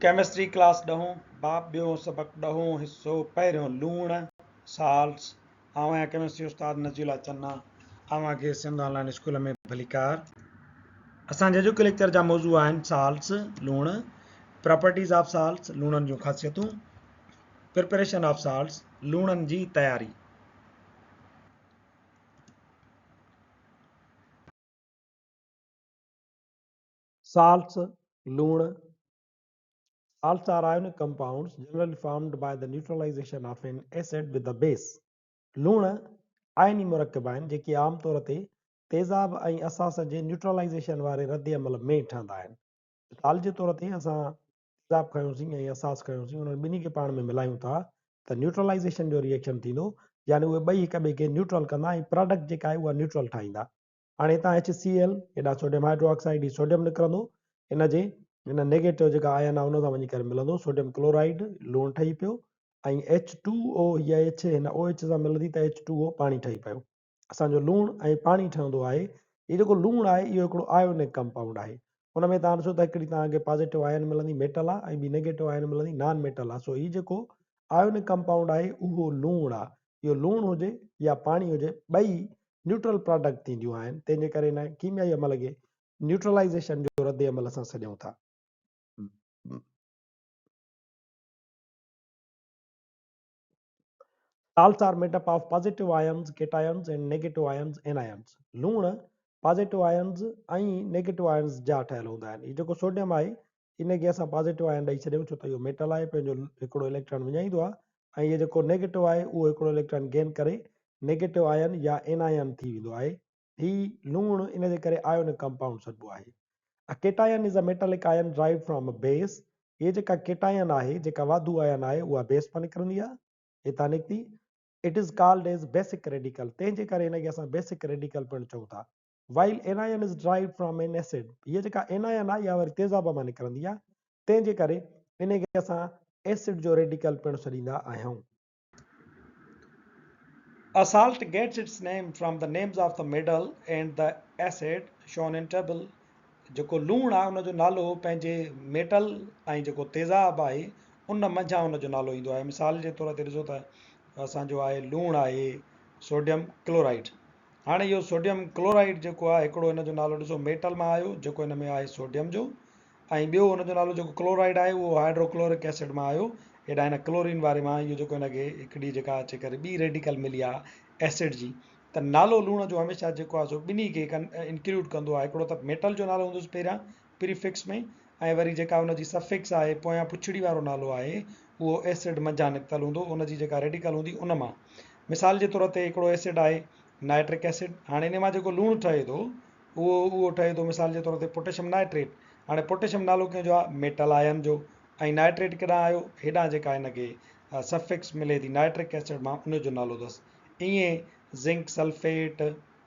Chemistry class ॾहों बाप ॿियों सबक़ ॾहों हिसो पहिरियों लूण साल्ट्स। आवां केमिस्ट्री उस्ताद नज़ीला चन्ना आवांखे सिंध ऑनलाइन स्कूल में भलीकार। असांजे अॼोके लेक्चर जा मौज़ू आहिनि साल्ट्स लूण, प्रॉपर्टीज़ ऑफ साल्ट्स लूणनि जूं ख़ासियतूं, प्रिपरेशन ऑफ साल्ट्स लूणनि जी तयारी। Salts, लूण. Salts are ionic compounds generally formed by the neutralization of an acid with a base. लूण आयनी मुरकब आहिनि जेके आम तौर ते तेज़ाब ऐं असास जे न्यूट्रलाइज़ेशन वारे रद्द अमल में ठहंदा आहिनि। मिसाल जे तौर ते असां तेज़ाब खयोंसीं ऐं असास खयोंसीं, उन्हनि ॿिन्ही खे पाण में मिलायूं था त न्यूट्रलाइज़ेशन जो रिएक्शन थींदो, यानी उहे ॿई हिक ॿिए खे न्यूट्रल कंदा ऐं प्रोडक्ट जेका आहे उहा न्यूट्रल ठाहींदा। हाणे हितां HCl हेॾा सोडियम हाइड्रोक्साइड ही सोडियम निकिरंदो, हिन नेगेटिव जेका आयन आहे उन सां वञी करे मिलंदो सोडियम क्लोराइड, लूणु ठही पियो, ऐं H2O या H हिन OH सां मिलंदी त H2O पाणी ठही पियो। असांजो लूणु ऐं पाणी ठहंदो आहे। इहो जेको लूणु आहे इहो हिकिड़ो आयोनिक कंपाउंड आहे। हुन में तव्हां ॾिसो त हिकिड़ी तव्हांखे पॉजिटिव आयन मिलंदी मेटल आहे ऐं ॿी नेगेटिव आयन मिलंदी नॉन मेटल आहे। सो हीउ जेको आयोनिक कंपाउंड आहे उहो लूणु आहे। इहो लूणु हुजे या पाणी हुजे, ॿई न्यूट्रल प्रोडक्ट थींदियूं आहिनि, तंहिंजे करे हिन कीमियाई अमल खे न्यूट्रलाइज़ेशन जो रद्द अमल असां सॾूं था। Salts are made up of positive ions, cations and negative ions, anions. लूण पॉजिटिव आयन्स ऐं नेगेटिव आयन्स जा ठहियल हूंदा आहिनि। हीउ जेको सोडियम आहे इनखे असां पॉजिटिव आयन ॾेई छॾियूं छो त इहो मेटल आहे, पंहिंजो हिकिड़ो इलेक्ट्रॉन विञाईंदो आहे, ऐं इहो जेको नेगेटिव आहे उहो हिकिड़ो इलेक्ट्रॉन गेन करे नेगेटिव आयन या एनायन थी वेंदो आहे। हीउ लूणु इन जे करे आयोनिक कंपाउंड सॾिबो आहे। A cation is a metallic ion derived from a base. ये जेका केटायन आहे, जेका वाधू आयन आहे, उहा बेस पर निकिरंदी आहे, हितां निकिती। It is called as basic radical. तंहिंजे करे हिनखे असां बेसिक रेडिकल पिणु चऊं था। While anion is derived from an acid. ये जेका एनायन आहे इहा वरी तेज़ाब मां निकिरंदी आहे, तंहिंजे करे हिनखे असां एसिड जो रेडिकल पिणु सॾींदा आहियूं। A salt gets its name from the names of the metal and the acid shown in table. जेको लूणु आहे उनजो नालो पंहिंजे मेटल ऐं जेको तेज़ाब आहे उन मंझां उनजो नालो ईंदो आहे। मिसाल जे तौर ते ॾिसो त असांजो आहे लूणु आहे सोडियम क्लोराइड। हाणे इहो सोडियम क्लोराइड जेको आहे हिकिड़ो हिनजो नालो ॾिसो मेटल मां आयो जेको हिन में आहे सोडियम जो, ऐं ॿियो हुनजो नालो जेको क्लोराइड आहे उहो हाइड्रोक्लोरिक एसिड मां आयो, हेॾा हिन क्लोरीन वारे मां। इहो जेको हिनखे हिकिड़ी जेका अचे करे ॿी रेडिकल मिली आहे एसिड जी, त नालो लूण जो हमेशह जेको आहे सो ॿिन्ही खे इंक्लूड कंदो आहे। हिकिड़ो त मेटल जो नालो हूंदुसि पहिरियां प्रीफिक्स में, ऐं वरी जेका हुनजी सफिक्स आहे पोयां पुछड़ी वारो नालो आहे उहो एसिड मंझां निकितल हूंदो, उनजी जेका रेडिकल हूंदी उन मां। मिसाल जे तौर ते हिकिड़ो एसिड आहे नाइट्रिक एसिड। हाणे इन मां जेको लूणु ठहे थो उहो ठहे थो मिसाल जे तौर ते पोटेशियम नाइट्रेट। हाणे पोटेशियम नालो कंहिंजो आहे मेटल आयन जो, ऐं नाइट्रेट केॾां आयो हेॾां जेका हिनखे सफिक्स मिले थी नाइट्रिक एसिड मां उनजो नालो अथसि। ईअं ज़िंक सल्फेट,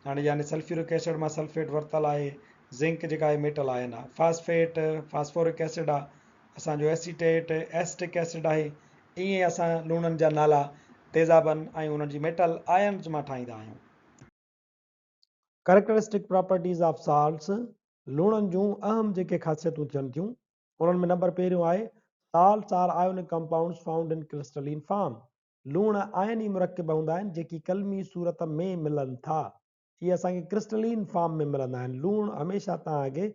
हाणे यानी सल्फ्यूरिक एसिड मां सल्फेट वरितल आहे, ज़िंक जेका आहे मेटल आयन आहे, फास्फेट फास्फोरिक एसिड आहे, असांजो एसीटेट एसिटिक एसिड आहे। ईअं असां लूणनि जा नाला तेज़ाबनि ऐं उन्हनि जी मेटल आयन्स मां ठाहींदा आहियूं। कैरेक्टरिस्टिक प्रॉपर्टीज़ ऑफ साल्ट्स, लूणनि जूं अहम जेके ख़ासियतूं थियनि थियूं उन्हनि में नंबर पहिरियों आहे salts are ionic compounds found in crystalline form. लूण आयनी मुरकब हूंदा आहिनि जेकी कलमी सूरत में मिलनि था। इहे असांखे क्रिस्टलीन फॉर्म में मिलंदा आहिनि। लूणु हमेशह तव्हांखे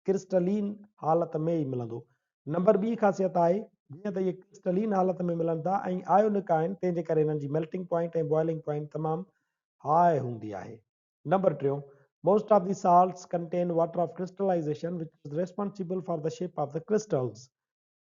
क्रिस्टलीन हालत में ई मिलंदो। नंबर ॿी ख़ासियत आहे जीअं त इहे क्रिस्टलीन हालत में मिलनि था ऐं आयोनिक आहिनि, तंहिंजे करे हिननि जी मेल्टिंग पॉइंट ऐं बॉइलिंग पॉइंट तमामु हाई हूंदी आहे। नंबर टियों, most of the salts contain water of crystallization which is responsible for the shape of the crystals.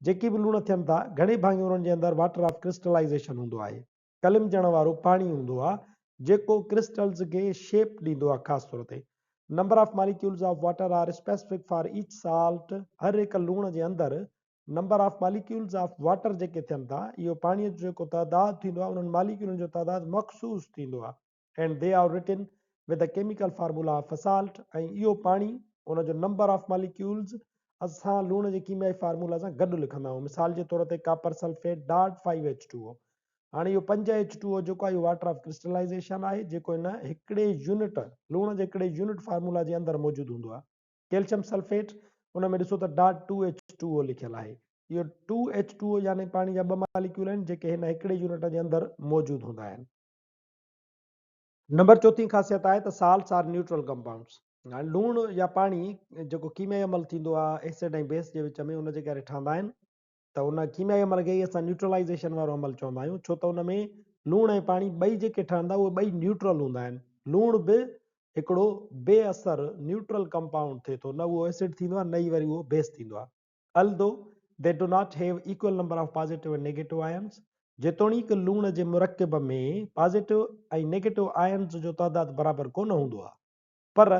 जेकी बि लूण थियनि था घणे भाङे उन्हनि जे अंदरि वाटर ऑफ क्रिस्टलाइज़ेशन हूंदो आहे, कलिमजण वारो पाणी हूंदो आहे जेको क्रिस्टल्स खे शेप ॾींदो आहे ख़ासि तौर ते। Number of molecules of water are specific for each salt. हर हिकु लूण जे अंदरि number of molecules of water जेके थियनि था, इहो पाणीअ जो जेको तइदादु थींदो आहे उन्हनि मॉलिक्यूलनि जो तइदादु मख़सूस थींदो आहे। And they are written with the chemical formula of a salt. ऐं इहो पाणी उनजो नंबर ऑफ मॉलिक्यूल्स असां लूण जे कीमियाई फार्मूला सां गॾु लिखंदा आहियूं। मिसाल जे तौर ते कापर सल्फेट डॉट 5H2O। हाणे इहो 5H2O जेको आहे इहो वाटर ऑफ क्रिस्टलाइज़ेशन आहे जेको हिन हिकिड़े यूनिट लूण जे हिकिड़े यूनिट फार्मूला जे अंदरि मौजूदु हूंदो आहे। कैल्शियम सल्फेट उन में ॾिसो त डॉट 2H2O लिखियलु आहे। इहो 2H2O यानी पाणी जा 2 मालिक्यूल आहिनि जेके हिन हिकिड़े यूनिट जे अंदरि मौजूदु हूंदा आहिनि। नंबर चौथी ख़ासियत आहे त साल्ट्स आर न्यूट्रल कंपाउंड्स। हाणे लूणु या पाणी जेको कीमियाई अमल थींदो आहे एसिड ऐं बेस जे विच में, उन जे करे ठहंदा आहिनि। त उन कीमियाई अमल खे ई असां न्यूट्रलाइज़ेशन वारो अमल चवंदा आहियूं, छो त उन में लूणु ऐं पाणी ॿई जेके ठहंदा उहे ॿई न्यूट्रल हूंदा आहिनि। लूणु बि हिकिड़ो बेअसर न्यूट्रल कंपाउंड थिए थो, न उहो एसिड थींदो आहे न ई वरी उहो बेस थींदो आहे। Although they do not have equal number of positive and negative ions, जेतोणीकि लूण जे मुरकब में पॉजिटिव ऐं नेगेटिव आयन्स जो तइदाद बराबरि कोन हूंदो आहे, पर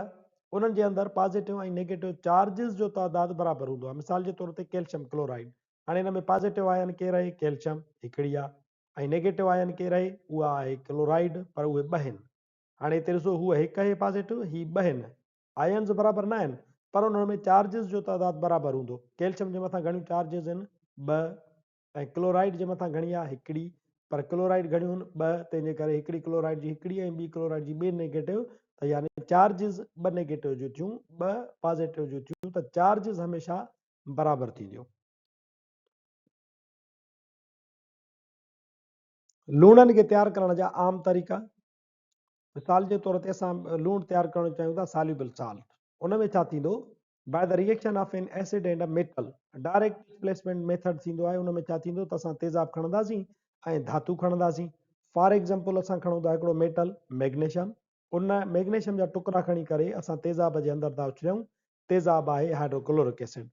उन्हनि जे अंदरि पॉजिटिव ऐं नेगेटिव चार्जिस जो तइदाद बराबरि हूंदो आहे। मिसाल जे तौर ते कैल्शियम क्लोराइड, हाणे हिन में पॉजिटिव आयन केरु आहे? कैल्शियम हिकिड़ी आहे, ऐं नेगेटिव आयन केरु आहे? उहा आहे क्लोराइड, पर उहे ॿ आहिनि। हाणे हिते ॾिसो, हूअ हिकु आहे पॉजिटिव, ही ॿ आहिनि, आयन्स बराबरि न आहिनि, पर उन्हनि में चार्जिस जो तइदाद बराबरि हूंदो। कैल्शियम जे मथां घणियूं चार्जिस आहिनि? 2, ऐं क्लोराइड जे मथां घणी आहे? हिकिड़ी, पर क्लोराइड घणियूं आहिनि? 2, तंहिंजे करे हिकिड़ी क्लोराइड जी हिकिड़ी ऐं ॿी क्लोराइड जी ॿी नेगेटिव, त यानी चार्जिस 2 नेगेटिव जूं थियूं, 2 पॉजिटिव जूं थियूं, त चार्जिस हमेशह बराबरि थींदियूं। लूणनि खे तयारु करण जा आम तरीक़ा, मिसाल जे तौर ते असां लूणु तयारु करणु चाहियूं था सॉल्युबल साल्ट, उन में छा थींदो? By the reaction of an acid and a metal, direct displacement method थींदो आहे। उन में छा थींदो त असां तेज़ाब खणंदासीं ऐं धातु खणंदासीं। फॉर एग्जाम्पल असां खणूं था हिकिड़ो मेटल मैग्नीशियम, उन मैग्नीशियम जा टुकड़ा खणी करे असां तेज़ाब जे अंदरि था उछलियूं, तेज़ाब आहे हाइड्रोक्लोरिक एसिड।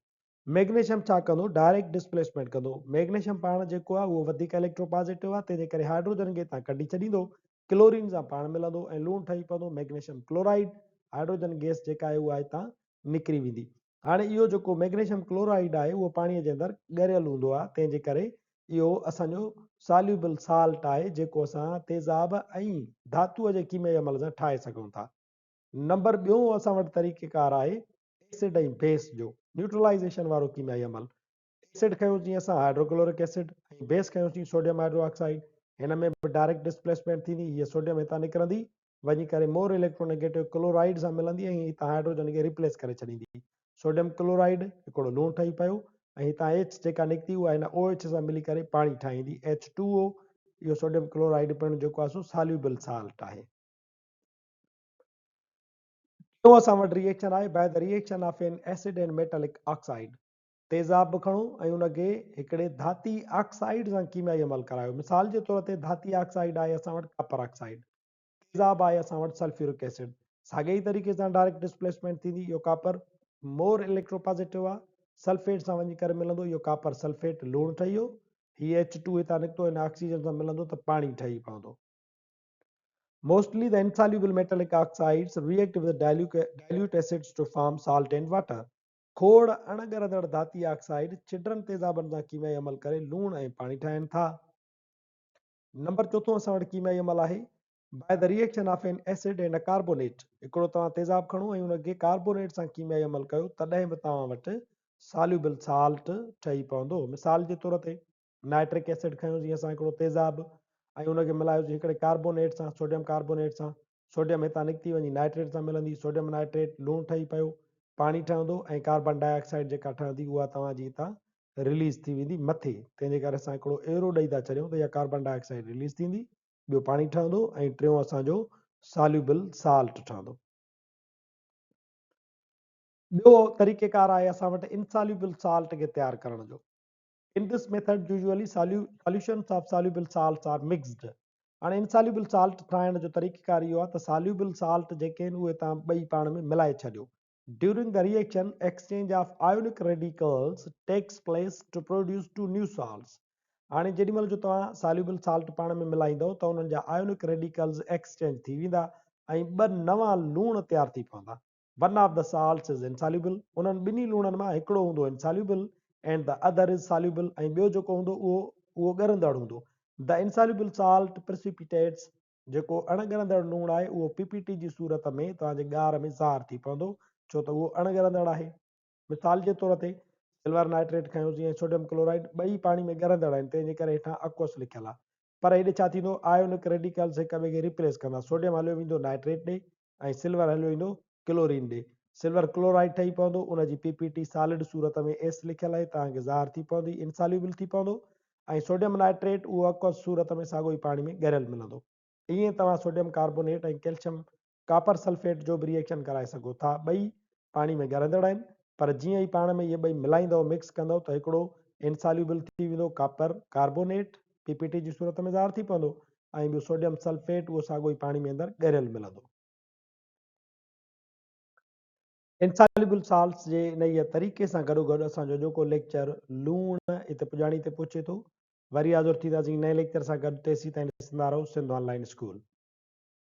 मैग्नीशियम छा कंदो? डायरेक्ट डिस्प्लेसमेंट कंदो। मैग्नीशियम पाण जेको आहे उहो वधीक इलेक्ट्रोपॉजिटिव आहे, तंहिंजे करे हाइड्रोजन खे हितां कढी छॾींदो, क्लोरीन सां पाण मिलंदो ऐं लूणु ठही पवंदो मैग्नीशियम क्लोराइड, हाइड्रोजन गैस जेका आहे उहा हितां निकिरी वेंदी। हाणे इहो जेको मैग्नीशियम क्लोराइड आहे उहो पाणीअ जे अंदरि ॻरियल हूंदो आहे, तंहिंजे करे इहो असांजो सॉल्युबल साल्ट आहे, जेको असां तेज़ाब ऐं धातुअ जे कीमियाई अमल सां ठाहे सघूं था। नंबर ॿियों असां वटि तरीक़ेकार आहे एसिड ऐं बेस जो न्यूट्रलाइज़ेशन वारो कीमियाई अमल। एसिड खयोंसीं असां हाइड्रोक्लोरिक एसिड, ऐं बेस खयोंसीं सोडियम हाइड्रोक्साइड, हिन में बि डायरेक्ट डिस्प्लेसमेंट थींदी, हीअ सोडियम हितां निकिरंदी, वञी करे मोर इलेक्ट्रोनेगेटिव क्लोराइड सां मिलंदी ऐं हितां हाइड्रोजन खे रिप्लेस करे छॾींदी। सोडियम क्लोराइड हिकिड़ो लूणु ठही पियो, ऐं हितां H जेका निकिती उहा हिन OH सां मिली करे पाणी ठाहींदी, H2O। इहो सोडियम क्लोराइड पिणु जेको आहे सो सॉल्युबल साल्ट आहे। टियों असां वटि रिएक्शन आहे by the reaction of an acid and metallic oxide. तेज़ाब बि खणो ऐं उनखे हिकिड़े धाती ऑक्साइड सां कीमियाई अमल करायो। मिसाल जे तौर ते धाती ऑक्साइड आहे असां वटि कॉपर ऑक्साइड, तेज़ाब आहे असां वटि सल्फ्यूरिक एसिड, साॻे ई तरीक़े सां डायरेक्ट डिस्प्लेसमेंट थींदी। इहो कॉपर मोर इलेक्ट्रोपॉजिटिव आहे, सल्फेट सां वञी करे मिलंदो, इहो कॉपर सल्फेट लूणु ठही वियो। हीअ H2 हितां निकितो, हिन ऑक्सीजन सां मिलंदो त पाणी ठही पवंदो। Mostly the insoluble metallic oxides react with dilute acids to form salt and water. खोड़ अणगरदड़ धाती ऑक्साइड छिडरनि तेज़ाबनि सां कीमियाई अमल करे लूणु ऐं पाणी ठाहिनि था। नंबर चोथों असां वटि कीमियाई अमल आहे by the reaction of an acid and a carbonate. हिकिड़ो तव्हां तेज़ाब खणो ऐं उनखे कार्बोनेट सां कीमियाई अमल कयो, तॾहिं बि तव्हां वटि सॉल्युबल साल्ट ठही पवंदो। मिसाल जे तौर ते नाइट्रिक एसिड खयोंसीं असां हिकिड़ो तेज़ाब ऐं उनखे मिलायोसीं हिकिड़े कार्बोनेट सां, सोडियम कार्बोनेट सां, सोडियम हितां निकिती वञी नाइट्रेट सां मिलंदी, सोडियम नाइट्रेट लूणु ठही पियो, पाणी ठहंदो ऐं कार्बन डाइऑक्साइड जेका ठहंदी उहा तव्हांजी हितां रिलीज़ थी वेंदी मथे, तंहिंजे करे असां हिकिड़ो एरो ॾेई था छॾियूं त इहा कार्बन डाइऑक्साइड रिलीज़ थींदी, ॿियो पाणी ठहंदो ऐं टियों असांजो सॉल्युबल साल्ट ठहंदो। ॿियो तरीक़ेकार आहे असां वटि इनसॉल्युबल साल्ट खे तयारु करण जो। In this method usually solutions of soluble salts are mixed. हाणे इनसॉल्युबल साल्ट ठाहिण जो तरीक़ेकार इहो आहे त सॉल्युबल साल्ट जेके आहिनि उहे तव्हां ॿई पाण में मिलाए छॾियो। During the reaction, exchange of ionic radicals takes place to produce two new salts. हाणे जेॾी महिल जो तव्हां सॉल्युबल साल्ट पाण में मिलाईंदव त उन्हनि जा आयोनिक रेडिकल्स एक्सचेंज थी वेंदा ऐं ॿ नवां लूण तयारु थी पवंदा। One of the salts is insoluble, उन्हनि ॿिन्ही लूणनि मां हिकिड़ो हूंदो insoluble and the other is soluble, ऐं ॿियो जेको हूंदो उहो ॻरंदड़ हूंदो। द इनसॉल्युबल साल्ट प्रेसिपिटेट्स, जेको अणॻरंदड़ लूणु आहे उहो PPT जी सूरत में तव्हांजे ॻार में ज़ार थी पवंदो, छो त उहो अणॻरंदड़ आहे। मिसाल जे तौर ते सिल्वर नाइट्रेट खयोंसीं ऐं सोडियम क्लोराइड ॿई पाणी में ॻरंदड़ आहिनि, तंहिंजे करे हेठां अक्वस लिखियलु आहे, पर हेॾे छा थींदो आयोनिक रेडिकल्स हिक ॿिए खे रिप्लेस कंदा, सोडियम हलियो वेंदो नाइट्रेट ॾे ऐं सिल्वर हलियो वेंदो क्लोरीन ॾे। सिल्वर क्लोराइड ठही पवंदो, उनजी पीपीटी सॉलिड सूरत में एस लिखियल आहे, तव्हांखे ज़ार थी पवंदी, इनसॉल्यूबल थी पवंदो। ऐं सोडियम नाइट्रेट उहो aqueous सूरत में साॻियो ई पाणी में ॻरियल मिलंदो। ईअं तव्हां सोडियम कार्बोनेट ऐं कैल्शियम कापर सल्फेट जो बि रिएक्शन कराए सघो था। ॿई पाणी में ॻरंदड़ आहिनि, पर जीअं ई पाण में इहे ॿई मिलाईंदव, मिक्स कंदव, त हिकिड़ो इनसॉल्यूबल थी वेंदो कापर कार्बोनेट, पीपीटी जी सूरत में ज़ार थी पवंदो, ऐं ॿियो सोडियम सल्फेट उहो साॻियो ई पाणी में अंदरि ॻरियल मिलंदो। इनसॉल्युबल साल्ट्स जे इन इहे तरीक़े सां गॾोगॾु असांजो जेको लेक्चर लूण हिते पुॼाणी ते पहुचे थो। वरी हाज़ुर थींदासीं नए लेक्चर सां गॾु। तेसीं ताईं ॾिसंदा रहो सिंध ऑनलाइन स्कूल।